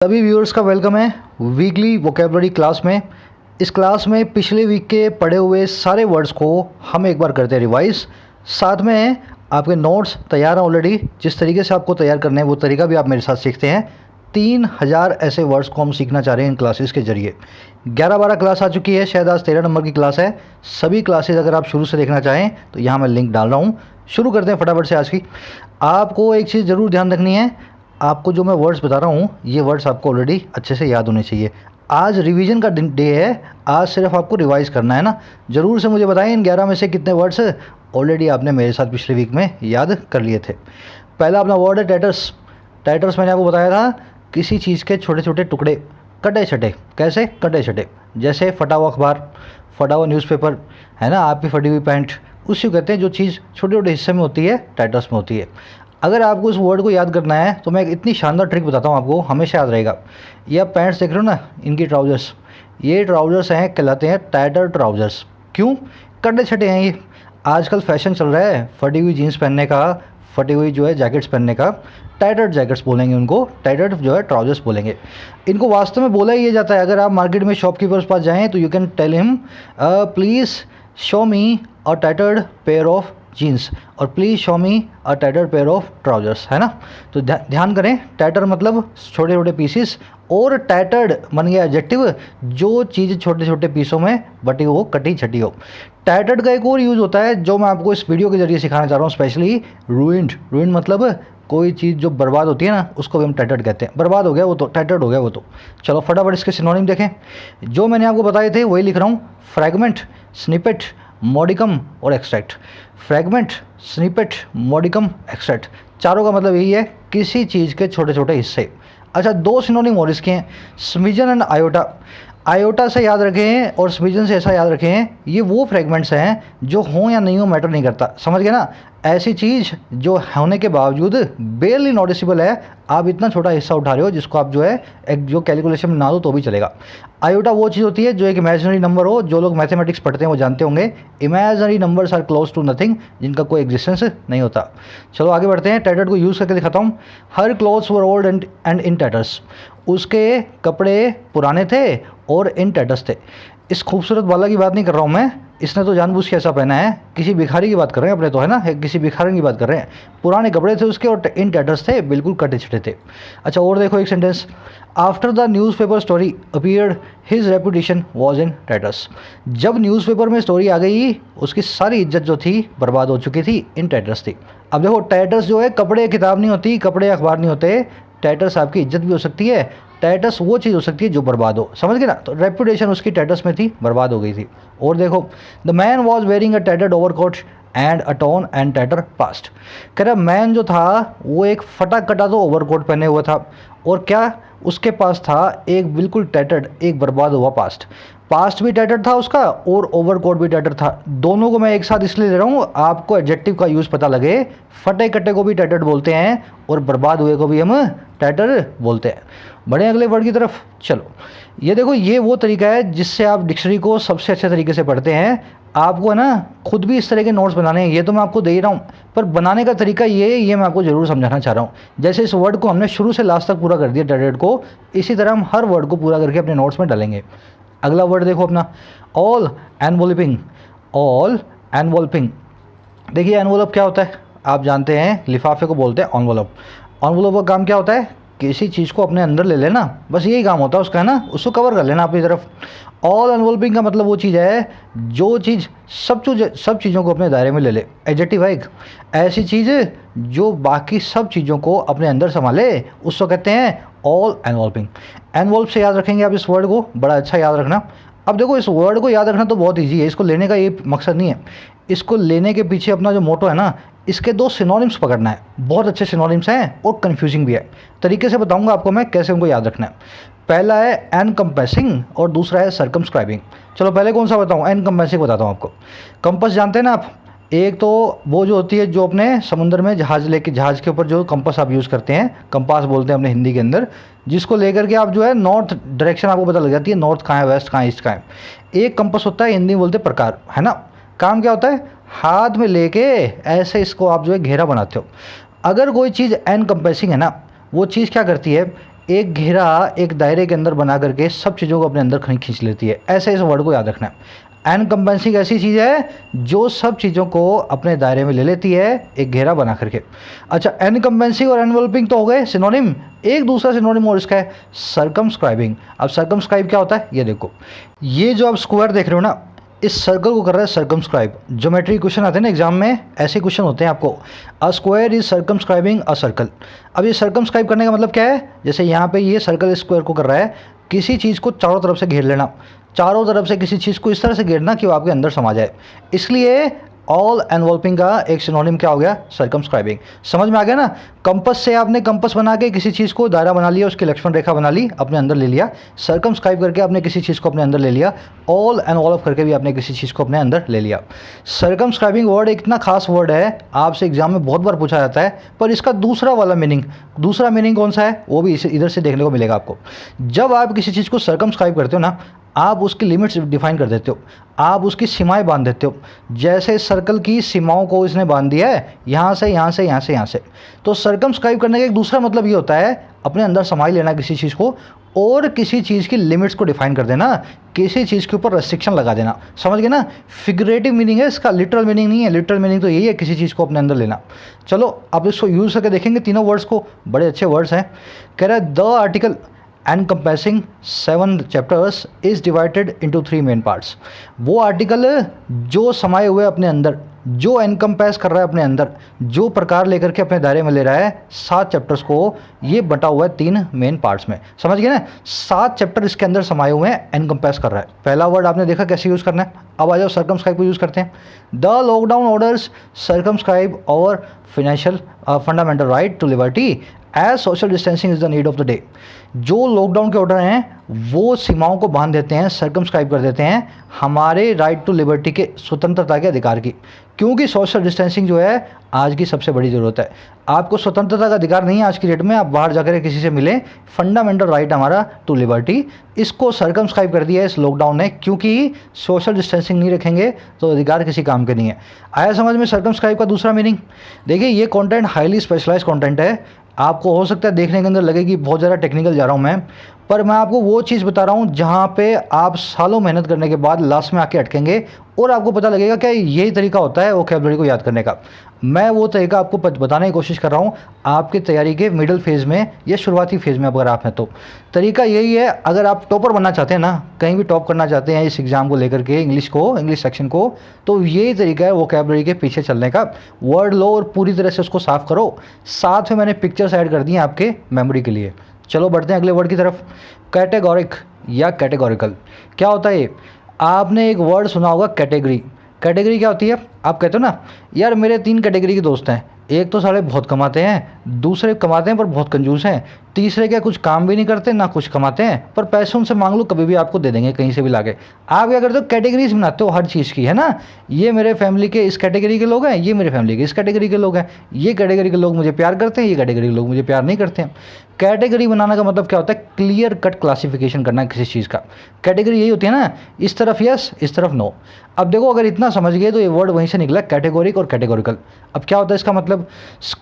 सभी व्यूअर्स का वेलकम है वीकली वोकेबलरी क्लास में। इस क्लास में पिछले वीक के पढ़े हुए सारे वर्ड्स को हम एक बार करते हैं रिवाइज। साथ में आपके नोट्स तैयार हैं ऑलरेडी। जिस तरीके से आपको तैयार करने हैं वो तरीका भी आप मेरे साथ सीखते हैं। 3000 ऐसे वर्ड्स को हम सीखना चाह रहे हैं इन क्लासेस के जरिए। 11-12 क्लास आ चुकी है, शायद आज 13 नंबर की क्लास है। सभी क्लासेस अगर आप शुरू से देखना चाहें तो यहाँ मैं लिंक डाल रहा हूँ। शुरू करते हैं फटाफट से आज की। आपको एक चीज़ ज़रूर ध्यान रखनी है, आपको जो मैं वर्ड्स बता रहा हूँ ये वर्ड्स आपको ऑलरेडी अच्छे से याद होने चाहिए। आज रिवीजन का डे है, आज सिर्फ आपको रिवाइज करना है ना। ज़रूर से मुझे बताएं इन 11 में से कितने वर्ड्स ऑलरेडी आपने मेरे साथ पिछले वीक में याद कर लिए थे। पहला अपना वर्ड है टैटर्स। टैटर्स मैंने आपको बताया था किसी चीज़ के छोटे छोटे टुकड़े, कटे छटे। कैसे कटे छटे? जैसे फटा हुआ अखबार, फटा हुआ न्यूज़पेपर, है ना, आपकी फटी हुई पैंट, उसी को कहते हैं जो चीज़ छोटे छोटे हिस्से में होती है टैटर्स में होती है। अगर आपको इस वर्ड को याद करना है तो मैं एक इतनी शानदार ट्रिक बताता हूँ आपको, हमेशा याद रहेगा। ये आप पैंट्स देख रहे हो ना, इनकी ट्राउजर्स, ये ट्राउजर्स हैं, कहलाते हैं टैटर ट्राउजर्स। क्यों? कटे छटे हैं ये। आजकल फैशन चल रहा है फटी हुई जीन्स पहनने का, फटी हुई जो है जैकेट्स पहनने का। टाइटर्ड जैकेट्स बोलेंगे उनको, टाइटर्ड जो है ट्राउजर्स बोलेंगे। इनको वास्तव में बोला ही जाता है। अगर आप मार्केट में शॉपकीपर्स पास जाएँ तो you can tell him please show me a tattered pair of jeans और please show me a tattered pair of trousers, है ना। तो ध्यान करें, टाइटर मतलब छोटे छोटे पीसेस, और टाइटर्ड बन गया एडजेक्टिव, जो चीज़ छोटे छोटे पीसों में बटी हो, कटी छटी हो। टाइटर्ड का एक और यूज़ होता है जो मैं आपको इस वीडियो के जरिए सिखाना चाह रहा हूँ, स्पेशली रूइंड। रूइंड मतलब कोई चीज़ जो बर्बाद होती है ना, उसको भी हम टाइटर्ड कहते हैं। बर्बाद हो गया वो तो टाइटर्ड हो गया वो तो। चलो फटाफट इसके सिनोनिम देखें। जो मैंने आपको बताए थे वही लिख रहा हूँ। फ्रैगमेंट, स्निपेट, मॉडिकम और एक्सट्रैक्ट। फ्रैगमेंट, स्निपेट, मॉडिकम, एक्सट्रैक्ट, चारों का मतलब यही है किसी चीज़ के छोटे छोटे हिस्से। अच्छा, दो सिनोनिम और इसके हैं, स्मिजन एंड आयोटा। आयोटा से याद रखें और स्मिजन से ऐसा याद रखें, ये वो फ्रेगमेंट्स हैं जो हों या नहीं हो मैटर नहीं करता, समझ गए ना। ऐसी चीज़ जो होने के बावजूद बेयरली नोटिसेबल है, आप इतना छोटा हिस्सा उठा रहे हो जिसको आप जो है एक जो कैलकुलेशन में ना दो तो भी चलेगा। आयोटा वो चीज़ होती है जो एक इमेजिनरी नंबर हो। जो लोग मैथमेटिक्स पढ़ते हैं वो जानते होंगे, imaginary numbers are close to nothing, जिनका कोई एग्जिस्टेंस नहीं होता। चलो आगे बढ़ते हैं, टैटर्ड को यूज़ करके दिखाता हूँ। Her clothes were old and in tatters. उसके कपड़े पुराने थे और इन टैटर्स थे। इस खूबसूरत वाला की बात नहीं कर रहा हूँ मैं, इसने तो जानबूझ के ऐसा पहना है। किसी भिखारी की बात कर रहे हैं अपने तो, है ना, किसी भिखारी की बात कर रहे हैं। पुराने कपड़े थे उसके और इन टैटर्स थे, बिल्कुल कटे छटे थे। अच्छा, और देखो एक sentence, after the newspaper story appeared his reputation was in tatters. जब न्यूज़पेपर में स्टोरी आ गई उसकी सारी इज्जत जो थी बर्बाद हो चुकी थी, इन टैटर्स थी। अब देखो, टैटर्स जो है कपड़े किताब नहीं होती, कपड़े अखबार नहीं होते। टैटर्स आपकी इज्जत भी हो सकती है, टैटस वो चीज़ हो सकती है जो बर्बाद हो, समझ गए ना। तो रेपुटेशन उसकी टैटस में थी, बर्बाद हो गई थी। और देखो, the man was wearing a tattered overcoat and a torn and tatter past. कह रहा मैन जो था वो एक फटा कटा तो ओवरकोट पहने हुआ था, और क्या उसके पास था एक बिल्कुल टैटर्ड, एक बर्बाद हुआ पास्ट। पास्ट भी टैटर्ड था उसका और ओवरकोट भी टैटर्ड था। दोनों को मैं एक साथ इसलिए ले रहा हूँ आपको एडजेक्टिव का यूज़ पता लगे। फटे कटे को भी टैटर्ड बोलते हैं और बर्बाद हुए को भी हम टैटर बोलते हैं। बढ़े अगले वर्ड की तरफ। चलो, ये देखो, ये वो तरीका है जिससे आप डिक्शनरी को सबसे अच्छे तरीके से पढ़ते हैं। आपको है ना खुद भी इस तरह के नोट्स बनाने हैं, ये तो मैं आपको दे ही रहा हूँ, पर बनाने का तरीका ये मैं आपको ज़रूर समझाना चाह रहा हूँ। जैसे इस वर्ड को हमने शुरू से लास्ट तक पूरा कर दिया टैटर्ड को, इसी तरह हम हर वर्ड को पूरा करके अपने नोट्स में डालेंगे। अगला वर्ड देखो अपना, ऑल एनवोल्पिंग। ऑल एनवोल्पिंग, देखिए एनवोलप क्या होता है, आप जानते हैं लिफाफे को बोलते हैं एनवोलप। एनवोलप का काम क्या होता है? किसी चीज़ को अपने अंदर ले लेना, बस यही काम होता है उसका, है ना, उसको कवर कर लेना अपनी तरफ। ऑल एनवोल्पिंग का मतलब वो चीज़ है जो चीज़ सब चीज़ों को अपने दायरे में ले ले। एडजेक्टिव है एक, ऐसी चीज़ जो बाकी सब चीज़ों को अपने अंदर संभाले, उसको कहते हैं ऑल एनवोल्पिंग। एनवोल्प से याद रखेंगे आप इस वर्ड को, बड़ा अच्छा याद रखना। अब देखो, इस वर्ड को याद रखना तो बहुत ईजी है, इसको लेने का ये मकसद नहीं है। इसको लेने के पीछे अपना जो मोटो है ना, इसके दो सिनोनिम्स पकड़ना है। बहुत अच्छे सिनोनिम्स हैं और कन्फ्यूजिंग भी है। तरीके से बताऊंगा आपको मैं कैसे उनको याद रखना है। पहला है एनकम्पेसिंग और दूसरा है सर्कमस्क्राइबिंग। चलो पहले कौन सा बताऊँ? एनकम्पेसिंग बताता हूँ आपको। कंपास जानते हैं ना आप, एक तो वो जो होती है जो अपने समुद्र में जहाज़ के ऊपर जो कंपास आप यूज़ करते हैं, कंपास बोलते हैं अपने हिंदी के अंदर, जिसको लेकर के आप जो है नॉर्थ डायरेक्शन आपको पता लग जाती है, नॉर्थ कहाँ है, वेस्ट कहाँ है, ईस्ट कहाँ है। एक कंपास होता है, हिंदी में बोलते हैं प्रकार, है ना। काम क्या होता है? हाथ में लेके ऐसे इसको आप जो है घेरा बनाते हो। अगर कोई चीज़ एनकम्पेसिंग है ना, वो चीज़ क्या करती है, एक घेरा एक दायरे के अंदर बना करके सब चीज़ों को अपने अंदर खींच लेती है। ऐसे इस वर्ड को याद रखना है। एनकम्पेसिंग ऐसी चीज़ है जो सब चीज़ों को अपने दायरे में ले लेती है एक घेरा बना करके। अच्छा, एनकम्पेसिंग और एनवलपिंग तो हो गए सिनोनिम। एक दूसरा सिनोनिम और इसका है सर्कमस्क्राइबिंग। अब सर्कमस्क्राइब क्या होता है ये देखो, ये जो आप स्क्वायर देख रहे हो ना, इस सर्कल को कर रहा है सर्कमस्क्राइब। ज्योमेट्री क्वेश्चन आते हैं ना एग्जाम में, ऐसे क्वेश्चन होते हैं आपको। A square is circumscribing a circle. अब ये सर्कमस्क्राइब करने का मतलब क्या है, जैसे यहाँ पे ये सर्कल स्क्वायर को कर रहा है, किसी चीज़ को चारों तरफ से घेर लेना, चारों तरफ से किसी चीज़ को इस तरह से घेरना कि वो आपके अंदर समा जाए। इसलिए ऑल एनवॉल्पिंग का एक सिनोनिम क्या हो गया, सर्कमस्क्राइबिंग। समझ में आ गया ना। कंपस से आपने कंपस बना के किसी चीज़ को दायरा बना लिया, उसकी लक्ष्मण रेखा बना ली, अपने अंदर ले लिया। सर्कमस्क्राइब करके आपने किसी चीज़ को अपने अंदर ले लिया। ऑल एनवॉल्व करके भी आपने किसी चीज़ को अपने अंदर ले लिया। सर्कमस्क्राइबिंग वर्ड एक इतना खास वर्ड है, आपसे एग्जाम में बहुत बार पूछा जाता है। पर इसका दूसरा वाला मीनिंग, दूसरा मीनिंग कौन सा है वो भी इधर से देखने को मिलेगा आपको। जब आप किसी चीज़ को सर्कमस्क्राइब करते हो ना, आप उसकी लिमिट्स डिफाइन कर देते हो, आप उसकी सीमाएं बांध देते हो। जैसे सर्कल की सीमाओं को इसने बांध दिया है, यहाँ से यहाँ से यहाँ से यहाँ से। तो सर्कमस्क्राइब करने का एक दूसरा मतलब ये होता है अपने अंदर समाई लेना किसी चीज़ को, और किसी चीज़ की लिमिट्स को डिफाइन कर देना, किसी चीज़ के ऊपर रेस्ट्रिक्शन लगा देना। समझ गए ना। फिगरेटिव मीनिंग है इसका, लिटरल मीनिंग नहीं है। लिटरल मीनिंग तो यही है किसी चीज़ को अपने अंदर लेना। चलो अब इसको यूज़ करके देखेंगे तीनों वर्ड्स को, बड़े अच्छे वर्ड्स हैं। कह रहा है the article encompassing 7 chapters is divided into 3 main parts। वो आर्टिकल जो समाये हुए अपने अंदर, जो एनकम्पेस कर रहा है अपने अंदर, जो प्रकार लेकर के अपने दायरे में ले रहा है 7 चैप्टर्स को, ये बटा हुआ है 3 मेन पार्ट्स में। समझ गए ना। 7 चैप्टर इसके अंदर समाये हुए हैं, एनकम्पेस कर रहा है। पहला वर्ड आपने देखा कैसे यूज़ करना है। अब आ जाओ सर्कमस्क्राइब को यूज़ करते हैं। The lockdown orders circumscribe our financial fundamental right to liberty as social distancing is the need of the day. जो लॉकडाउन के ऑर्डर हैं वो सीमाओं को बांध देते हैं, सर्कमस्क्राइब कर देते हैं हमारे राइट टू लिबर्टी के, स्वतंत्रता के अधिकार की। क्योंकि सोशल डिस्टेंसिंग जो है आज की सबसे बड़ी ज़रूरत है। आपको स्वतंत्रता का अधिकार नहीं है आज की डेट में, आप बाहर जाकर किसी से मिलें, फंडामेंटल राइट हमारा टू लिबर्टी, इसको सर्कमस्क्राइब कर दिया है इस लॉकडाउन ने। क्योंकि सोशल डिस्टेंसिंग नहीं रखेंगे तो अधिकार किसी काम के नहीं है। आया समझ में सर्कमस्क्राइब का दूसरा मीनिंग। देखिए ये कंटेंट हाईली स्पेशलाइज्ड कंटेंट है। आपको हो सकता है देखने के अंदर लगे कि बहुत ज़्यादा टेक्निकल जा रहा हूँ मैं, पर मैं आपको वो चीज़ बता रहा हूँ जहाँ पे आप सालों मेहनत करने के बाद लास्ट में आके अटकेंगे और आपको पता लगेगा कि यही तरीका होता है वोकैबुलरी को याद करने का। मैं वो तरीका आपको बताने की कोशिश कर रहा हूँ आपकी तैयारी के मिडिल फेज़ में या शुरुआती फेज़ में अगर आप हैं तो। तरीका यही है, अगर आप टॉपर बनना चाहते हैं ना, कहीं भी टॉप करना चाहते हैं इस एग्ज़ाम को लेकर के, इंग्लिश सेक्शन को, तो यही तरीका है वोकैबुलरी के पीछे चलने का। वर्ड लो और पूरी तरह से उसको साफ़ करो। साथ में मैंने पिक्चर्स ऐड कर दी हैं आपके मेमोरी के लिए। चलो बढ़ते हैं अगले वर्ड की तरफ। कैटेगोरिक या कैटेगोरिकल क्या होता है ये? आपने एक वर्ड सुना होगा कैटेगरी। कैटेगरी क्या होती है? आप कहते हो ना यार मेरे 3 कैटेगरी के दोस्त हैं, एक तो साले बहुत कमाते हैं, दूसरे कमाते हैं पर बहुत कंजूस हैं, तीसरे क्या कुछ काम भी नहीं करते ना कुछ कमाते हैं, पर पैसे उनसे मांग लो कभी भी आपको दे देंगे कहीं से भी लाके। आप क्या करते हो? कैटेगरीज बनाते हो हर चीज़ की, है ना। ये मेरे फैमिली के इस कैटेगरी के लोग हैं, ये मेरे फैमिली के इस कैटेगरी के लोग हैं, ये कैटेगरी के लोग मुझे प्यार करते हैं, ये कैटेगरी के लोग मुझे प्यार नहीं करते हैं। कैटेगरी बनाने का मतलब क्या होता है? क्लियर कट क्लासिफिकेशन करना किसी चीज़ का। कैटेगरी यही होती है ना, इस तरफ यस, इस तरफ नो। अब देखो अगर इतना समझ गए तो ये वर्ड वहीं से निकला, कैटेगोरिक और कैटेगोरिकल। अब क्या होता है इसका मतलब?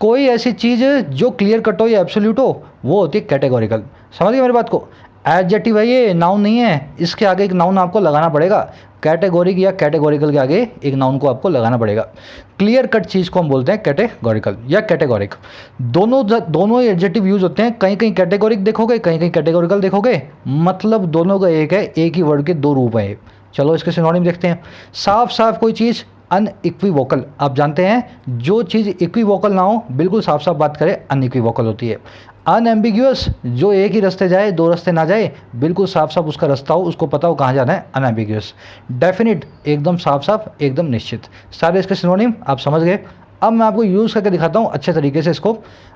कोई ऐसी चीज़ जो क्लियर कट हो या एब्सोल्यूट हो वो होती है कैटेगोरिकल। समझ गए मेरी बात को? एडजेक्टिव है ये, नाउन नहीं है, इसके आगे एक नाउन आपको लगाना पड़ेगा। कैटेगोरिक या कैटेगोरिकल के आगे एक नाउन को आपको लगाना पड़ेगा। क्लियर कट चीज़ को हम बोलते हैं कैटेगोरिकल या कैटेगोरिक। दोनों ही एडजेक्टिव यूज होते हैं, कहीं कहीं कैटेगोरिक देखोगे, कहीं कहीं कैटेगोरिकल देखोगे, मतलब दोनों का एक है, एक ही वर्ड के 2 रूप हैं। चलो इसके सिनोनिम देखते हैं। साफ साफ कोई चीज़ अनइक्विवोकल। आप जानते हैं जो चीज़ इक्विवोकल ना हो, बिल्कुल साफ साफ बात करें, अनइक्विवोकल होती है। अनएम्बिग्यूअस, जो एक ही रास्ते जाए, 2 रास्ते ना जाए, बिल्कुल साफ साफ उसका रास्ता हो, उसको पता हो कहाँ जाना है, अनएम्बिग्यूअस। डेफिनिट, एकदम साफ साफ, एकदम निश्चित। सारे इसके सिनोनिम आप समझ गए। अब मैं आपको यूज़ करके दिखाता हूँ अच्छे तरीके से इसको।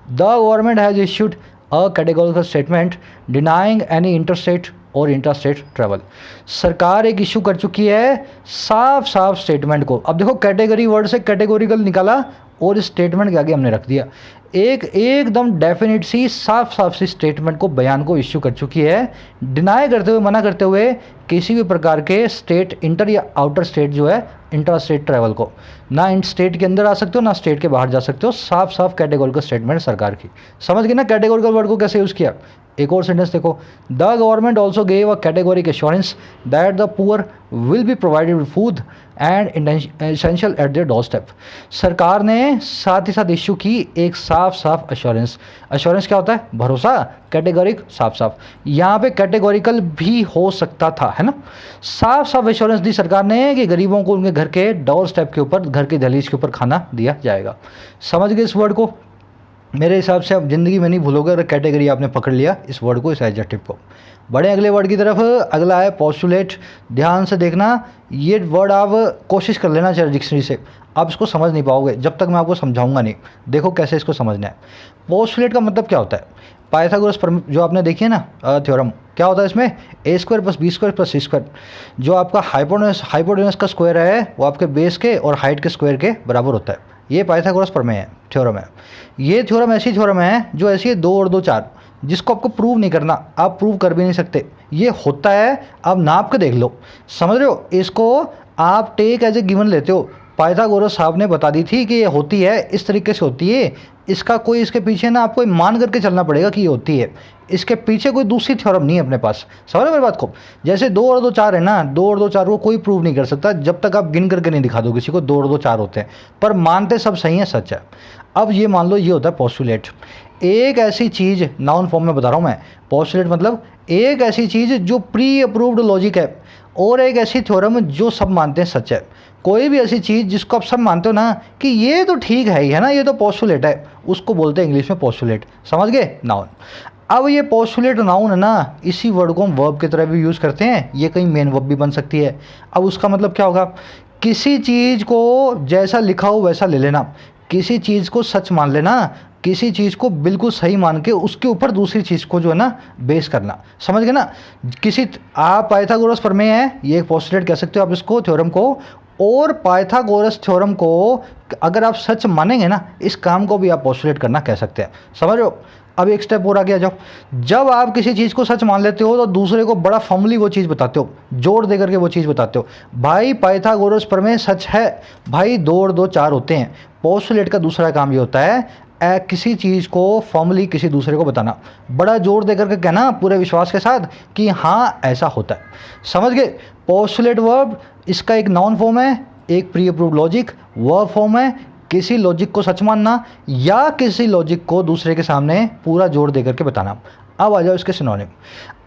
The government has issued a categorical statement denying any interstate और इंट्रास्टेट ट्रैवल। सरकार एक इशू कर चुकी है साफ साफ स्टेटमेंट को। अब देखो कैटेगरी वर्ड से कैटेगोरिकल निकाला और इस स्टेटमेंट के आगे हमने रख दिया। एक एकदम डेफिनेट सी साफ साफ सी स्टेटमेंट को, बयान को इश्यू कर चुकी है, डिनाई करते हुए, मना करते हुए किसी भी प्रकार के स्टेट इंटर या आउटर स्टेट जो है इंट्रा स्टेट ट्रैवल को। ना इन स्टेट के अंदर आ सकते हो, ना स्टेट के बाहर जा सकते हो। साफ साफ कैटेगोरिकल स्टेटमेंट सरकार की। समझ गए ना कैटेगोरिकल वर्ड को कैसे यूज़ किया। एक और सेंटेंस देखो, the government also gave a categoric assurance that the poor will be provided with food and essential at their doorstep. सरकार ने साथ ही साथ इश्यू की एक साफ साफ एश्योरेंस। एश्योरेंस क्या होता है? भरोसा। कैटेगोरिक साफ साफ, यहाँ पे कैटेगोरिकल भी हो सकता था, है ना। साफ साफ एश्योरेंस दी सरकार ने कि गरीबों को उनके घर के डोर स्टेप के ऊपर, घर की दहलीज के ऊपर खाना दिया जाएगा। समझ गए इस वर्ड को? मेरे हिसाब से आप ज़िंदगी में नहीं भूलोगे अगर कैटेगरी आपने पकड़ लिया इस वर्ड को, इस एडजेक्टिव को। बड़े अगले वर्ड की तरफ। अगला है पोस्टुलेट। ध्यान से देखना, ये वर्ड आप कोशिश कर लेना चाहे डिक्शनरी से, आप इसको समझ नहीं पाओगे जब तक मैं आपको समझाऊंगा नहीं। देखो कैसे इसको समझना है। पोस्टुलेट का मतलब क्या होता है? पाइथागोरस जो आपने देखी है ना थ्योरम, क्या होता है इसमें? A square plus B square plus C square. जो आपका हाइपोटेनस का स्क्वायर है वो आपके बेस के और हाइट के स्क्वायर के बराबर होता है। ये पाइथागोरस प्रमेय है, थ्योरम है। ये थ्योरम ऐसी थ्योरम है जो ऐसी है 2 और 2 4, जिसको आपको प्रूव नहीं करना, आप प्रूव कर भी नहीं सकते। ये होता है, आप नाप के देख लो। समझ रहे हो? इसको आप टेक एज ए गिवन लेते हो। पाइथागोरस साहब ने बता दी थी कि ये होती है, इस तरीके से होती है। इसका कोई इसके पीछे ना आपको मान करके चलना पड़ेगा कि ये होती है। इसके पीछे कोई दूसरी थ्योरम नहीं है अपने पास। समझ रहे मेरी बात को? जैसे 2 और 2 4 है ना, 2 और 2 4 को कोई प्रूव नहीं कर सकता जब तक आप गिन करके नहीं दिखा दो किसी को 2 और 2 4 होते हैं, पर मानते सब सही है, सच है। अब ये मान लो ये होता है पोस्टुलेट। एक ऐसी चीज़, नाउन फॉर्म में बता रहा हूँ मैं, पोस्टुलेट मतलब एक ऐसी चीज़ जो प्री अप्रूव्ड लॉजिक है, और एक ऐसी थ्योरम जो सब मानते हैं सच है। कोई भी ऐसी चीज़ जिसको आप सब मानते हो ना कि ये तो ठीक है ही, है ना, ये तो पोस्टुलेट है, उसको बोलते हैं इंग्लिश में पोस्टुलेट। समझ गए? नाउन। अब ये पोस्टुलेट नाउन है ना, इसी वर्ड को हम वर्ब की तरह भी यूज़ करते हैं। ये कहीं मेन वर्ब भी बन सकती है। अब उसका मतलब क्या होगा? किसी चीज़ को जैसा लिखा हो वैसा ले लेना, किसी चीज़ को सच मान लेना, किसी चीज़ को बिल्कुल सही मान के उसके ऊपर दूसरी चीज़ को जो है ना बेस करना। समझ गए ना? किसी आप पाइथागोरस प्रमेय है, ये एक पोस्टुलेट कह सकते हो आप इसको, थ्योरम को। और पाइथागोरस थ्योरम को अगर आप सच मानेंगे ना, इस काम को भी आप पोस्टुलेट करना कह सकते हैं। समझ रहे हो? अब एक स्टेप और आगे आ जाओ। जब आप किसी चीज़ को सच मान लेते हो तो दूसरे को बड़ा फॉर्मली वो चीज़ बताते हो, जोर दे करके वो चीज़ बताते हो। भाई पाइथागोरस प्रमेय सच है, भाई 2 और 2 4 होते हैं। पोस्टुलेट का दूसरा काम ये होता है किसी चीज़ को फॉर्मली किसी दूसरे को बताना, बड़ा जोर दे करके कहना पूरे विश्वास के साथ कि हाँ ऐसा होता है। समझ गए? पोस्टुलेट वर्ब, इसका एक नाउन फॉर्म है, एक pre approved logic. Verb form है किसी लॉजिक को सच मानना या किसी लॉजिक को दूसरे के सामने पूरा जोर दे करके बताना। अब आ जाओ इसके सिनोनिम।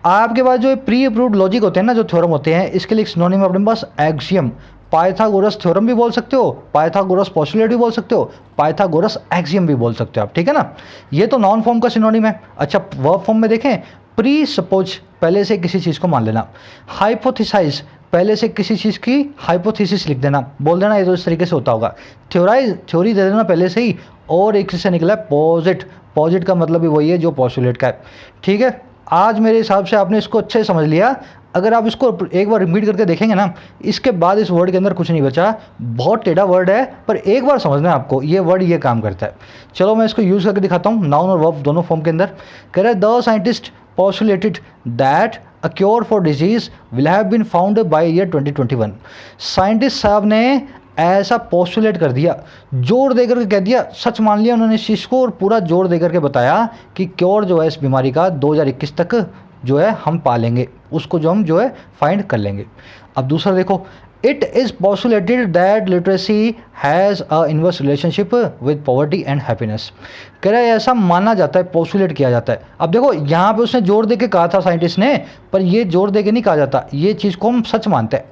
आपके पास जो प्री अप्रूव्ड लॉजिक होते हैं ना, जो थ्योरम होते हैं, इसके लिए सिनोनिम अपने पास एक्सियम, पाइथागोरस थ्योरम भी बोल सकते हो, पाइथागोरस पोस्टुलेट भी बोल सकते हो, पाइथागोरस एक्सियम भी बोल सकते हो आप। ठीक है ना? ये तो नॉन फॉर्म का सिनोनिम है। अच्छा, वर्ब फॉर्म में देखें, प्री सपोज, पहले से किसी चीज़ को मान लेना। हाइपोथेसाइज, पहले से किसी चीज़ की हाइपोथेसिस लिख देना, बोल देना ये तो इस तरीके से होता होगा। थ्योराइज, थ्योरी दे देना पहले से ही। और एक से निकला है पॉजिट। पॉजिट का मतलब भी वही है जो पोस्टुलेट का है। ठीक है? आज मेरे हिसाब से आपने इसको अच्छे से समझ लिया। अगर आप इसको एक बार रिपीट करके देखेंगे ना, इसके बाद इस वर्ड के अंदर कुछ नहीं बचा। बहुत टेढ़ा वर्ड है, पर एक बार समझना है आपको, ये वर्ड ये काम करता है। चलो मैं इसको यूज़ करके दिखाता हूँ, नाउन और वर्ब दोनों फॉर्म के अंदर। कह रहा है the scientist postulated that a cure for disease will have been found by year 2021। Scientist साहब ने ऐसा पोस्टुलेट कर दिया, जोर देकर के कह दिया, सच मान लिया उन्होंने इस चीज़ को, और पूरा जोर देकर के बताया कि क्योर जो है इस बीमारी का 2021 तक जो है हम पालेंगे, उसको जो हम जो है फाइंड कर लेंगे। अब दूसरा देखो, it is postulated that literacy has a inverse relationship with poverty and happiness. कह रहा है ऐसा माना जाता है, पोस्टुलेट किया जाता है। अब देखो यहाँ पे उसने जोर दे के कहा था साइंटिस्ट ने, पर ये जोर दे के नहीं कहा जाता, ये चीज़ को हम सच मानते हैं।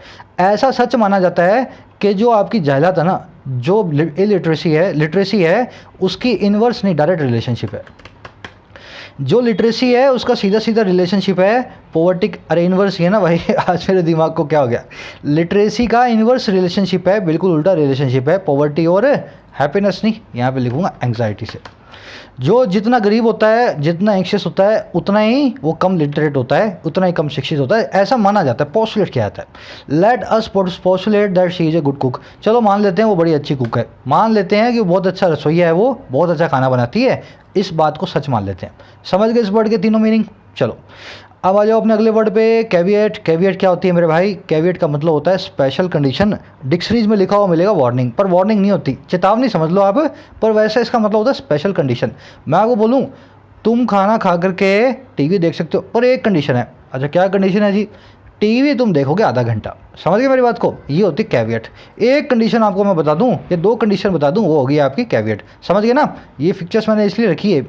ऐसा सच माना जाता है कि जो आपकी जहलत है ना, जो लिटरेसी है उसकी इनवर्स नहीं डायरेक्ट रिलेशनशिप है। जो लिटरेसी है उसका सीधा सीधा रिलेशनशिप है पॉवर्टी। अरे इनवर्स ही है ना भाई, आज मेरे दिमाग को क्या हो गया। लिटरेसी का इनवर्स रिलेशनशिप है, बिल्कुल उल्टा रिलेशनशिप है पॉवर्टी और हैप्पीनेस नहीं, यहाँ पे लिखूंगा एंग्जाइटी से। जो जितना गरीब होता है, जितना एंक्शियस होता है, उतना ही वो कम लिटरेट होता है, उतना ही कम शिक्षित होता है, ऐसा माना जाता है, पोस्टुलेट किया जाता है। Let us postulate that she is a good cook. चलो मान लेते हैं वो बड़ी अच्छी कुक है, मान लेते हैं कि वो बहुत अच्छा रसोईया है, वो बहुत अच्छा खाना बनाती है, इस बात को सच मान लेते हैं। समझ गए इस वर्ड के तीनों मीनिंग। चलो अब आ जाओ अपने अगले वर्ड पे, कैविएट। कैविएट क्या होती है मेरे भाई? कैविएट का मतलब होता है स्पेशल कंडीशन। डिक्शनरीज में लिखा हुआ मिलेगा वार्निंग, पर वार्निंग नहीं होती, चेतावनी समझ लो आप, पर वैसे इसका मतलब होता है स्पेशल कंडीशन। मैं आपको बोलूँ तुम खाना खा करके टीवी देख सकते हो, पर एक कंडीशन है। अच्छा क्या कंडीशन है जी? टीवी तुम देखोगे आधा घंटा। समझ गए मेरी बात को? ये होती है कैविएट। एक कंडीशन आपको मैं बता दूं या दो कंडीशन बता दूं, वो होगी आपकी कैविएट। समझ गए ना? ये पिक्चर्स मैंने इसलिए रखी है।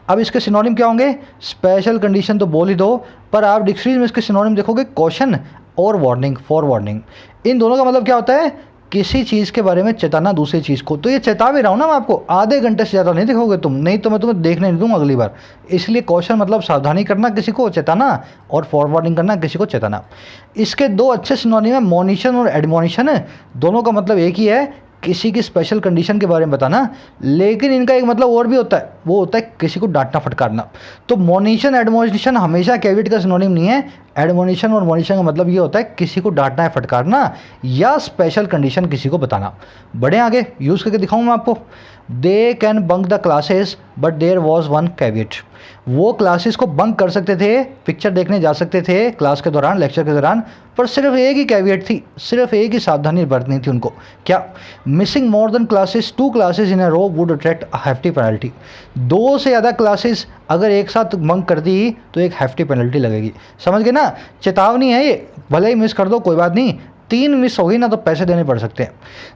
अब इसके सिनोनिम क्या होंगे? स्पेशल कंडीशन तो बोल ही दो, पर आप डिक्शनरी में इसके सिनोनिम देखोगे कॉशन और वार्निंग, फॉर वार्निंग। इन दोनों का मतलब क्या होता है? किसी चीज़ के बारे में चेताना दूसरी चीज़ को। तो ये चेता भी रहा हूँ ना मैं आपको, आधे घंटे से ज़्यादा नहीं देखोगे तुम, नहीं तो मैं तुम्हें देखने नहीं दूंगा अगली बार। इसलिए कॉशन मतलब सावधानी करना, किसी को चेताना, और फॉरवर्डिंग करना, किसी को चेताना। इसके दो अच्छे सिनोनिम है, मोनिशन और एडमोनिशन। दोनों का मतलब एक ही है, किसी की स्पेशल कंडीशन के बारे में बताना, लेकिन इनका एक मतलब और भी होता है, वो होता है किसी को डांटना फटकारना। तो मोनिशन एडमोनिशन हमेशा कैविएट का सिनोनिम नहीं है। एडमोनिशन और मोनिशन का मतलब ये होता है किसी को डांटना है, फटकारना, या स्पेशल कंडीशन किसी को बताना। बड़े आगे यूज़ करके दिखाऊँ मैं आपको। They can bunk the classes but there was one caveat. वो क्लासेस को बंक कर सकते थे, पिक्चर देखने जा सकते थे क्लास के दौरान, लेक्चर के दौरान, पर सिर्फ एक ही कैविएट थी, सिर्फ एक ही सावधानी बरतनी थी उनको। क्या? Missing more than classes, 2 classes in a row would attract a hefty penalty. 2 से ज़्यादा क्लासेस अगर एक साथ बंक कर दी तो एक हेफ्टी पेनल्टी लगेगी। समझ गए ना? चेतावनी है ये, भले ही मिस कर दो कोई बात नहीं, 3 मिस होगी ना तो पैसे देने पड़ सकते हैं।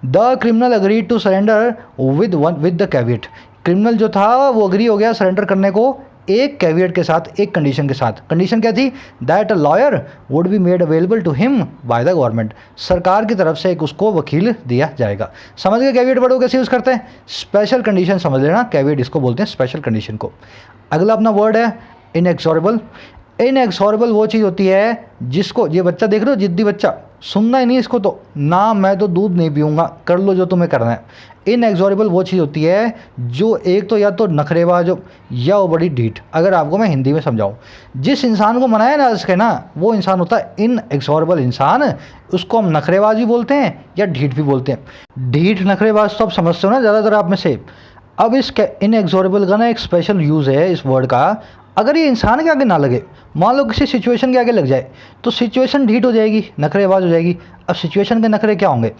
The criminal agreed to surrender with the caveat. Criminal जो था वो अग्री हो गया सरेंडर करने को एक कैविएट के साथ, एक कंडीशन के साथ। कंडीशन क्या थी? That a lawyer would be made available to him by the government. सरकार की तरफ से एक उसको वकील दिया जाएगा। समझ गए कैविएट वर्ड को कैसे यूज़ करते हैं? स्पेशल कंडीशन समझ लेना, कैविएट इसको बोलते हैं, स्पेशल कंडीशन को। अगला अपना वर्ड है इनएक्सोरेबल। इनएक्सोरेबल वो चीज़ होती है जिसको, ये बच्चा देख रहे हो, जिद्दी बच्चा, सुनना ही नहीं इसको तो ना, मैं तो दूध नहीं पीऊँगा, कर लो जो तुम्हें करना है। इनएक्सोरेबल वो चीज़ होती है जो एक तो या तो नखरेबाज हो या वो बड़ी ढीठ। अगर आपको मैं हिंदी में समझाऊं, जिस इंसान को मनाया ना इसके ना, वो इंसान होता है इनएक्सोरेबल इंसान। उसको हम नखरेबाज भी बोलते हैं या ढीठ भी बोलते हैं। ढीठ नखरेबाज तो आप समझते हो ना ज़्यादातर आप में से। अब इस इनएक्सोरेबल का ना एक स्पेशल यूज़ है इस वर्ड का। अगर ये इंसान के आगे ना लगे, मान लो किसी सिचुएशन के आगे लग जाए, तो सिचुएशन ढीठ हो जाएगी, नखरेबाज हो जाएगी। अब सिचुएशन के नखरे क्या होंगे?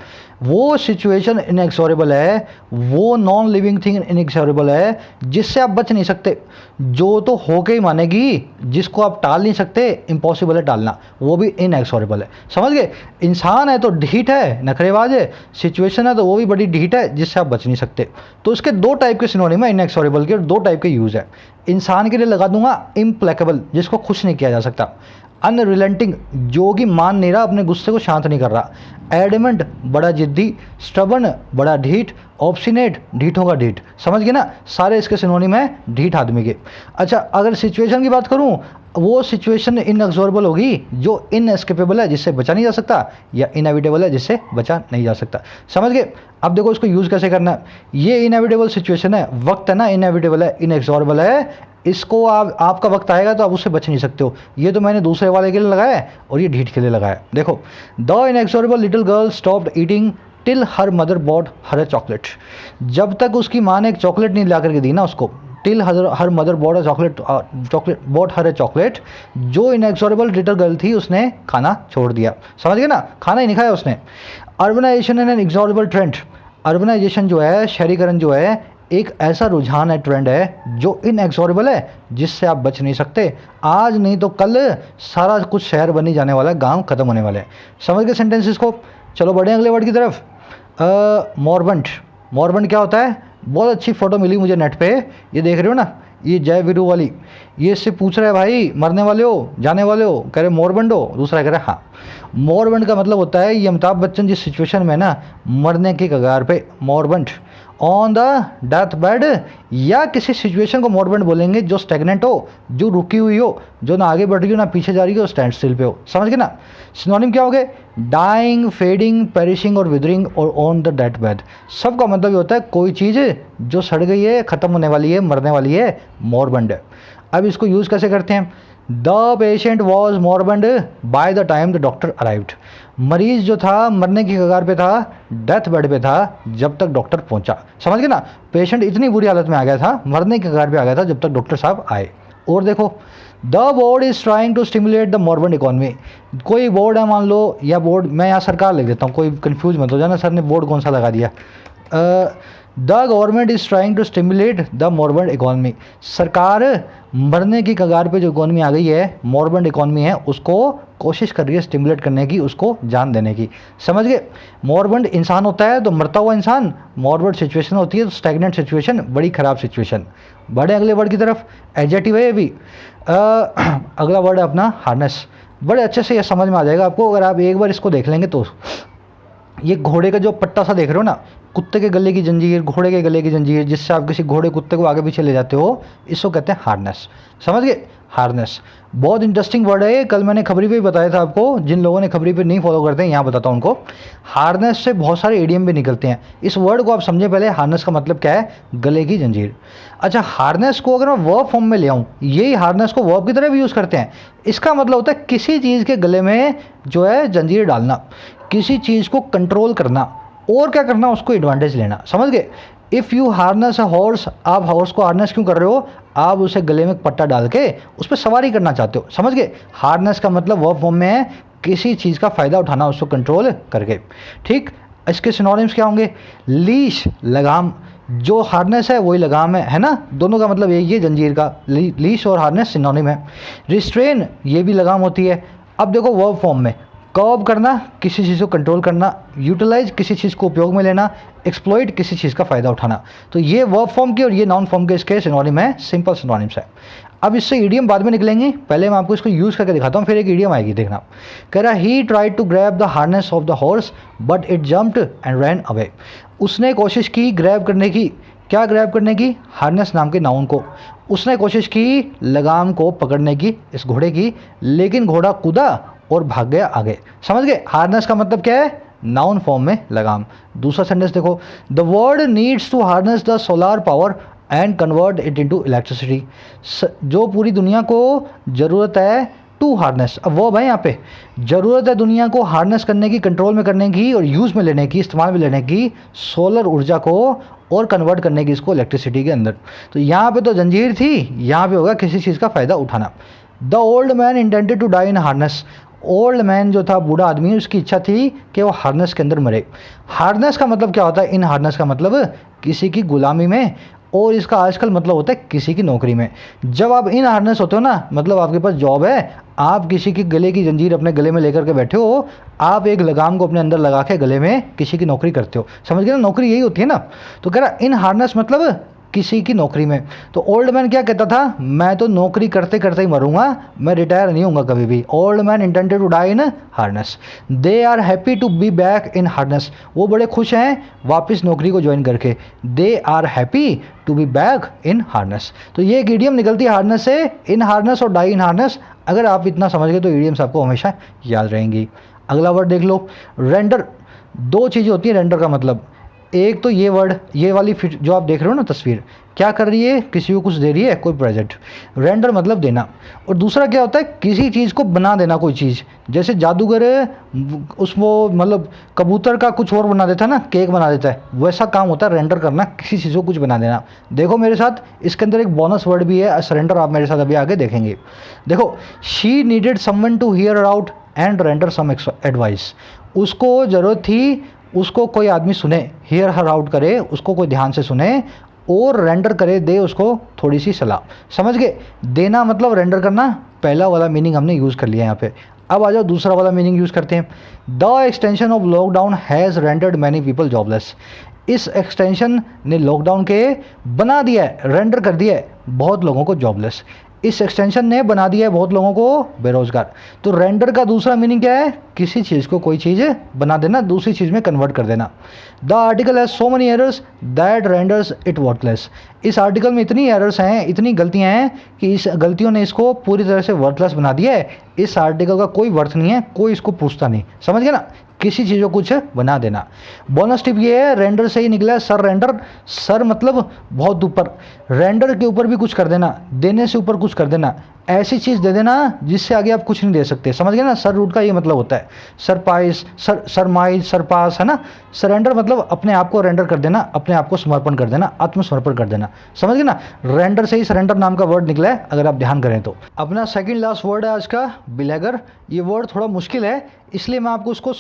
वो सिचुएशन इनएक्सोरेबल है, वो नॉन लिविंग थिंग इनएक्सोरेबल है, जिससे आप बच नहीं सकते, जो तो होके ही मानेगी, जिसको आप टाल नहीं सकते, इम्पॉसिबल है टालना, वो भी इनएक्सोरेबल है। समझ गए? इंसान है तो ढीठ है, नखरेबाज है, सिचुएशन है तो वो भी बड़ी ढीठ है, जिससे आप बच नहीं सकते। तो इसके 2 टाइप के सिनोनिम है इनएक्सोरेबल के, और 2 टाइप के यूज़ है। इंसान के लिए लगा दूंगा इम्प्लेकेबल, जिसको खुश नहीं किया जा सकता। अनरिलेंटिंग, जो कि मान नहीं रहा, अपने गुस्से को शांत नहीं कर रहा। एडमेंट, बड़ा जिद्दी। स्टबर्न, बड़ा ढीठ। ऑब्स्टिनेट, ढीठों का ढीठ। समझ गए ना? सारे इसके सिनोनिम है ढीठ आदमी के। अच्छा अगर सिचुएशन की बात करूं, वो सिचुएशन इनएक्सोरेबल होगी जो इनएस्केपेबल है, जिससे बचा नहीं जा सकता, या इनएविटेबल है, जिससे बचा नहीं जा सकता। समझ गए? अब देखो इसको यूज़ कैसे करना है। ये इनएविटेबल सिचुएशन है, वक्त है ना, इनएविटेबल है, इनएक्सोरेबल है, इसको आपका वक्त आएगा तो आप उससे बच नहीं सकते हो। ये तो मैंने दूसरे वाले के लिए लगाया है और ये ढीठ के लिए लगाया है। देखो, the inexorable little girl stopped eating till her mother bought her a chocolate. जब तक उसकी माँ ने एक चॉकलेट नहीं ला करके दी ना उसको, till her mother bought a chocolate bought her a chocolate, जो इनएक्सोरेबल लिटिल गर्ल थी उसने खाना छोड़ दिया। समझ गए ना? खाना ही नहीं खाया उसने। Urbanization and an inexorable trend. Urbanization जो है, शहरीकरण जो है, एक ऐसा रुझान है, ट्रेंड है, जो इनएक्सोरेबल है, जिससे आप बच नहीं सकते। आज नहीं तो कल सारा कुछ शहर बनी जाने वाला है, गांव खत्म होने वाले हैं। समझ गए सेंटेंसेस को? चलो बढ़े अगले वर्ड की तरफ। मॉर्बेंट। मॉर्बेंट क्या होता है? बहुत अच्छी फोटो मिली मुझे नेट पे, ये देख रहे हो ना, ये जय वीरू वाली। ये इससे पूछ रहा है भाई मरने वाले हो, जाने वाले हो? कह रहे मॉर्बेंट हो, दूसरा कह रहा है हाँ। मॉर्बेंट का मतलब होता है ये अमिताभ बच्चन जिस सिचुएशन में ना, मरने की कगार पे, मॉर्बेंट। ऑन द डेथ बेड, या किसी सिचुएशन को मोरबेंड बोलेंगे जो स्टेगनेंट हो, जो रुकी हुई हो, जो ना आगे बढ़ रही हो ना पीछे जा रही हो, स्टैंड स्टिल पे हो। समझ गए ना? सिनोनिम क्या हो गए? डाइंग, फेडिंग, पेरिशिंग और विदरिंग और ऑन द डेथ बेड। सबका मतलब ये होता है कोई चीज़ जो सड़ गई है, ख़त्म होने वाली है, मरने वाली है, मोरबेंड है। अब इसको यूज़ कैसे करते हैं? The patient was moribund by the time the doctor arrived. मरीज जो था मरने की कगार पे था, डेथ बेड पे था जब तक डॉक्टर पहुंचा। समझ गए ना? पेशेंट इतनी बुरी हालत में आ गया था, मरने की कगार पे आ गया था जब तक डॉक्टर साहब आए। और देखो, the board is trying to stimulate the moribund economy. कोई बोर्ड है मान लो, या बोर्ड मैं यहाँ सरकार लिख देता हूँ, कोई कंफ्यूज मत हो जाना सर ने बोर्ड कौन सा लगा दिया। The government is trying to stimulate the moribund economy. सरकार मरने की कगार पे जो इकोनॉमी आ गई है, मोरबेंड इकोनॉमी है, उसको कोशिश कर रही है स्टिमुलेट करने की, उसको जान देने की। समझ गए? मोरबेंड इंसान होता है तो मरता हुआ इंसान, मोरबेंड सिचुएशन होती है तो स्टैग्नेंट सिचुएशन, बड़ी ख़राब सिचुएशन। बढ़े अगले वर्ड की तरफ, एडजेक्टिव है ये भी। अगला वर्ड है अपना हार्नेस। बड़े अच्छे से ये समझ में आ जाएगा आपको अगर आप एक बार इसको देख लेंगे तो। ये घोड़े का जो पट्टा सा देख रहे हो ना, कुत्ते के गले की जंजीर, घोड़े के गले की जंजीर, जिससे आप किसी घोड़े कुत्ते को आगे पीछे ले जाते हो, इसको कहते हैं हार्नेस। समझ गए? हार्नेस बहुत इंटरेस्टिंग वर्ड है। कल मैंने खबरी पे ही बताया था आपको, जिन लोगों ने खबरी पे नहीं फॉलो करते हैं यहाँ बताता हूँ उनको। हार्नेस से बहुत सारे इडियम भी निकलते हैं। इस वर्ड को आप समझे पहले, हार्नेस का मतलब क्या है? गले की जंजीर। अच्छा, हार्नेस को अगर मैं वर्ब फॉर्म में ले आऊँ, यही हार्नेस को वर्ब की तरह भी यूज़ करते हैं। इसका मतलब होता है किसी चीज़ के गले में जो है जंजीर डालना, किसी चीज़ को कंट्रोल करना, और क्या करना? उसको एडवांटेज लेना। समझ गए? If you harness a horse, आप हॉर्स को हार्नेस क्यों कर रहे हो? आप उसे गले में पट्टा डाल के उस पर सवारी करना चाहते हो। समझ गए? हार्नेस का मतलब वर्ब फॉर्म में है किसी चीज़ का फ़ायदा उठाना, उसको कंट्रोल करके। ठीक, इसके सिनोनिम्स क्या होंगे? लीश, लगाम। जो हार्नेस है वही लगाम है ना? दोनों का मतलब यही है, जंजीर का। लीश और हार्नेस सिनोनिम है। रिस्ट्रेन, ये भी लगाम होती है। अब देखो वर्ब फॉर्म में, कर्ब करना, किसी चीज़ को कंट्रोल करना, यूटिलाइज, किसी चीज़ को उपयोग में लेना, एक्सप्लॉइट, किसी चीज़ का फ़ायदा उठाना। तो ये वर्ब फॉर्म के और ये नाउन फॉर्म के इसके सिनोनिम है, सिंपल सिनोनिम्स है। अब इससे इडियम बाद में निकलेंगे, पहले मैं आपको इसको यूज़ करके दिखाता हूँ, फिर एक इडियम आएगी, देखना। कह रहा, he tried to grab the harness of the horse but it jumped and ran away. उसने कोशिश की ग्रैब करने की। क्या ग्रैब करने की? हार्नेस नाम के नाउन को। उसने कोशिश की लगाम को पकड़ने की इस घोड़े की, लेकिन घोड़ा कूदा और भाग गया आगे। समझ गए? हार्नेस का मतलब क्या है? नाउन फॉर्म में लगाम। दूसरा सेंटेंस देखो, the world needs to harness the solar power and convert it into electricity. जो पूरी दुनिया को ज़रूरत है टू हार्नेस, अब वो भाई यहाँ पे ज़रूरत है दुनिया को हार्नेस करने की, कंट्रोल में करने की और यूज़ में लेने की, इस्तेमाल में लेने की, सोलर ऊर्जा को और कन्वर्ट करने की इसको इलेक्ट्रिसिटी के अंदर। तो यहाँ पे तो जंजीर थी, यहाँ पे होगा किसी चीज़ का फ़ायदा उठाना। The old man intended to die in harness. Old man जो था, बूढ़ा आदमी, उसकी इच्छा थी कि वो हार्नेस के अंदर मरे। हार्नेस का मतलब क्या होता है? इन हार्नेस का मतलब किसी की गुलामी में, और इसका आजकल मतलब होता है किसी की नौकरी में। जब आप इन हार्नेस होते हो ना, मतलब आपके पास जॉब है, आप किसी की गले की जंजीर अपने गले में लेकर के बैठे हो, आप एक लगाम को अपने अंदर लगा के गले में किसी की नौकरी करते हो। समझ गए ना? नौकरी यही होती है ना। तो कह रहा इन हार्नेस मतलब किसी की नौकरी में। तो ओल्ड मैन क्या कहता था? मैं तो नौकरी करते करते ही मरूंगा, मैं रिटायर नहीं होऊंगा कभी भी। Old man intended to die in harness. They are happy to be back in harness. वो बड़े खुश हैं वापस नौकरी को ज्वाइन करके। They are happy to be back in harness. तो ये एक इडियम निकलती है हार्नेस से, इन हार्नेस और डाई इन हार्नेस। अगर आप इतना समझ गए तो इडियम्स आपको हमेशा याद रहेंगी। अगला वर्ड देख लो, रेंडर। दो चीज़ें होती हैं रेंडर का मतलब। एक तो ये वर्ड, ये वाली जो आप देख रहे हो ना तस्वीर, क्या कर रही है? किसी को कुछ दे रही है, कोई प्रेजेंट। रेंडर मतलब देना। और दूसरा क्या होता है? किसी चीज़ को बना देना, कोई चीज़। जैसे जादूगर उसको मतलब कबूतर का कुछ और बना देता है ना, केक बना देता है, वैसा काम होता है रेंडर करना, किसी चीज़ को कुछ बना देना। देखो मेरे साथ, इसके अंदर एक बोनस वर्ड भी है, सरेंडर। आप मेरे साथ अभी आगे देखेंगे। देखो, she needed someone to hear out and render some advice. उसको ज़रूरत थी उसको कोई आदमी सुने, हियर हर आउट करे, उसको कोई ध्यान से सुने और रेंडर करे, दे उसको थोड़ी सी सलाह। समझ गए? देना मतलब रेंडर करना। पहला वाला मीनिंग हमने यूज़ कर लिया यहाँ पे। अब आ जाओ दूसरा वाला मीनिंग यूज़ करते हैं। The extension of lockdown has rendered many people jobless. इस एक्सटेंशन ने लॉकडाउन के बना दिया है, रेंडर कर दिया है बहुत लोगों को जॉबलेस। इस एक्सटेंशन ने बना दिया है बहुत लोगों को बेरोजगार। तो रेंडर का दूसरा मीनिंग क्या है? किसी चीज़ को कोई चीज़ बना देना, दूसरी चीज़ में कन्वर्ट कर देना। The article has so many errors that renders it worthless. इस आर्टिकल में इतनी एरर्स हैं, इतनी गलतियां हैं कि इस गलतियों ने इसको पूरी तरह से वर्थलेस बना दिया है। इस आर्टिकल का कोई वर्थ नहीं है, कोई इसको पूछता नहीं। समझ गए ना? किसी चीज़ को कुछ बना देना। बोनस टिप ये है, रेंडर से ही निकला है सर रेंडर। सर मतलब बहुत ऊपर, रेंडर के ऊपर भी कुछ कर देना, देने से ऊपर कुछ कर देना, ऐसी चीज़ दे देना जिससे आगे आप कुछ नहीं दे सकते। समझ गए ना? सर रूट का ये मतलब होता है। सरपाइस, सरमाइज, सरपास, है ना? सरेंडर मतलब अपने आप को रेंडर कर देना, अपने आप को समर्पण कर देना, आत्मसमर्पण कर देना। समझ गए ना? रेंडर से ही सरेंडर नाम का वर्ड निकला है, अगर आप ध्यान करें तो। अपना सेकंड लास्ट वर्ड है आज का बिलेगर। ये वर्ड थोड़ा मुश्किल है, इसलिए मैं आपको इसको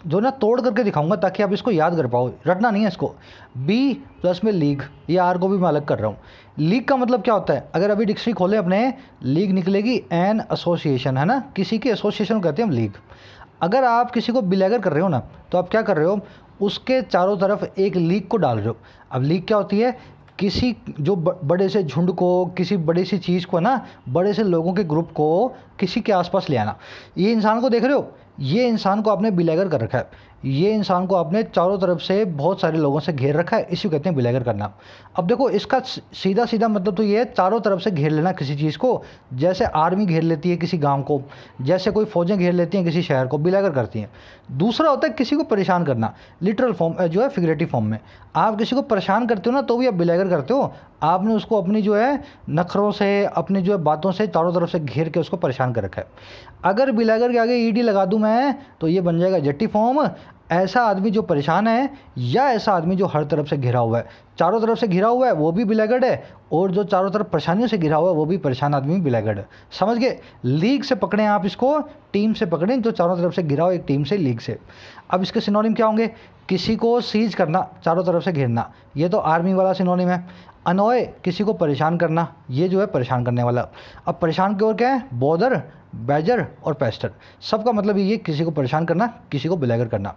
जो ना तोड़ करके दिखाऊंगा ताकि आप इसको याद कर पाओ। रटना नहीं है इसको। बी प्लस में लीग, ये आर को भी मैं अलग कर रहा हूँ। लीग का मतलब क्या होता है? अगर अभी डिक्शनरी खोले अपने, लीग निकलेगी एन एसोसिएशन, है ना? किसी के एसोसिएशन कहते हैं हम लीग। अगर आप किसी को बिलेगर कर रहे हो ना, तो आप क्या कर रहे हो? उसके चारों तरफ एक लीग को डाल रहे हो। अब लीग क्या होती है? किसी जो बड़े से झुंड को, किसी बड़ी सी चीज़ को ना, बड़े से लोगों के ग्रुप को किसी के आसपास ले आना। ये इंसान को देख रहे हो? ये इंसान को आपने बिलेगर कर रखा है। ये इंसान को आपने चारों तरफ से बहुत सारे लोगों से घेर रखा है, इसी को कहते हैं बिलेगर करना। अब देखो, इसका सीधा सीधा मतलब तो ये है, चारों तरफ से घेर लेना किसी चीज़ को। जैसे आर्मी घेर लेती है किसी गांव को, जैसे कोई फौजें घेर लेती हैं किसी शहर को, बिलेगर करती हैं। दूसरा होता है किसी को परेशान करना, लिटरल फॉर्म जो है फिगरेटिव फॉर्म में। आप किसी को परेशान करते हो ना, तो भी आप बिलेगर करते हो। आपने उसको अपनी जो है नखरों से, अपनी जो है बातों से चारों तरफ से घेर के उसको परेशान कर रखा है। अगर बिलेगर के आगे ईडी लगा दूं मैं, तो ये बन जाएगा जट्टी फॉर्म। ऐसा आदमी जो परेशान है, या ऐसा आदमी जो हर तरफ से घिरा हुआ है। चारों तरफ से घिरा हुआ है वो भी बिलेगर्ड है, और जो चारों तरफ परेशानियों से घिरा हुआ है वो भी परेशान आदमी बिलेगर्ड है। समझ गए? लीग से पकड़ें आप इसको, टीम से पकड़ें, जो चारों तरफ से घिरा हो एक टीम से, लीग से। अब इसके सिनोनिम क्या होंगे? किसी को सीज करना, चारों तरफ से घेरना, ये तो आर्मी वाला सिनोनिम है। अनोय, किसी को परेशान करना, ये जो है परेशान करने वाला। अब परेशान की ओर क्या है? बॉदर, बैजर और पेस्टर। सबका मतलब ये किसी को परेशान करना, किसी को बिलेगर करना।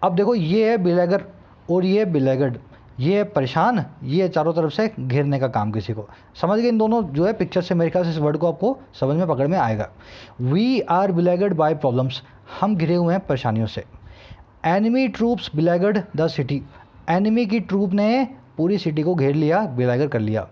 अब देखो, ये है बिलेगर और ये बिलेगर्ड। ये है परेशान, ये है चारों तरफ से घेरने का काम किसी को। समझ गए? इन दोनों जो है पिक्चर से मेरे ख्याल से इस वर्ड को आपको समझ में, पकड़ में आएगा। We are beleaguered by problems, हम घिरे हुए हैं परेशानियों से। Enemy troops beleaguered the city, enemy की ट्रूप ने पूरी सिटी को घेर लिया, बिलेगर कर लिया।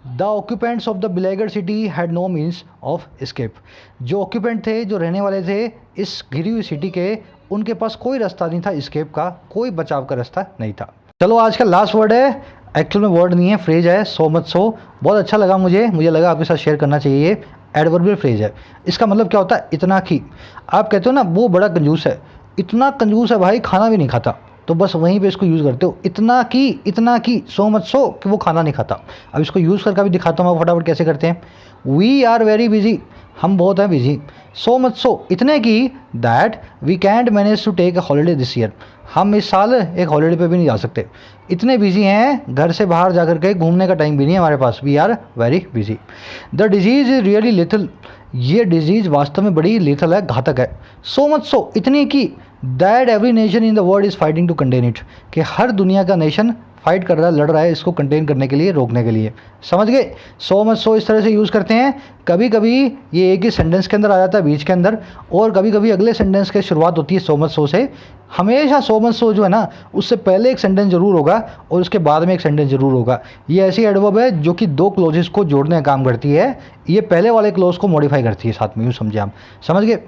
The occupants of the beleaguered city had no means of escape, जो ऑक्यूपेंट थे, जो रहने वाले थे इस घिरी हुई सिटी के, उनके पास कोई रास्ता नहीं था एस्केप का, कोई बचाव का रास्ता नहीं था। चलो, आज का लास्ट वर्ड है, एक्चुअल में वर्ड नहीं है, फ्रेज है, सो मच सो। बहुत अच्छा लगा मुझे लगा आपके साथ शेयर करना चाहिए। ये एडवर्बियल फ्रेज है। इसका मतलब क्या होता है? इतना कि, आप कहते हो ना वो बड़ा कंजूस है, इतना कंजूस है भाई, खाना भी नहीं खाता, तो बस वहीं पे इसको यूज़ करते हो। इतना कि सो मच सो कि वो खाना नहीं खाता। अब इसको यूज़ करके भी दिखाता हूँ मैं फटाफट कैसे करते हैं। वी आर वेरी बिजी, हम बहुत हैं बिजी। सो मच सो, इतने की that we can't manage to take a holiday this year, हम इस साल एक हॉलीडे पे भी नहीं जा सकते। इतने बिजी हैं, घर से बाहर जा कर के घूमने का टाइम भी नहीं है हमारे पास। We are very busy. The disease is really lethal, ये डिजीज़ वास्तव में बड़ी लिथल है, घातक है। सो मच सो, इतनी की that every nation in the world is fighting to contain it, कि हर दुनिया का नेशन फाइट कर रहा है, लड़ रहा है इसको कंटेन करने के लिए, रोकने के लिए। समझ गए? सो मच सो इस तरह से यूज़ करते हैं। कभी कभी ये एक ही सेंटेंस के अंदर आ जाता है, बीच के अंदर, और कभी कभी अगले सेंटेंस की शुरुआत होती है सो मच सो से। हमेशा सो मच सो जो है ना, उससे पहले एक सेंटेंस जरूर होगा और उसके बाद में एक सेंटेंस जरूर होगा। ये ऐसी एडवर्ब है जो कि दो क्लोजेस को जोड़ने का काम करती है। ये पहले वाले क्लोज को मॉडिफाई करती है साथ में, यूँ समझे आप। समझ गए?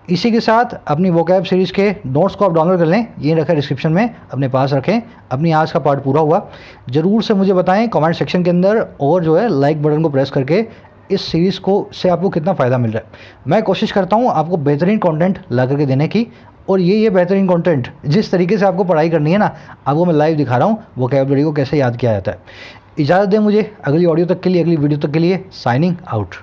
इसी के साथ अपनी वोकैब सीरीज़ के नोट्स को आप डाउनलोड कर लें, ये रखा डिस्क्रिप्शन में, अपने पास रखें। अपनी आज का पार्ट पूरा हुआ, ज़रूर से मुझे बताएं कमेंट सेक्शन के अंदर, और जो है लाइक बटन को प्रेस करके इस सीरीज़ को से आपको कितना फ़ायदा मिल रहा है। मैं कोशिश करता हूँ आपको बेहतरीन कंटेंट ला करके देने की, और ये बेहतरीन कंटेंट जिस तरीके से आपको पढ़ाई करनी है ना, आपको मैं लाइव दिखा रहा हूँ वोकैबुलरी को कैसे याद किया जाता है। इजाज़त दें मुझे अगली ऑडियो तक के लिए, अगली वीडियो तक के लिए। Signing out.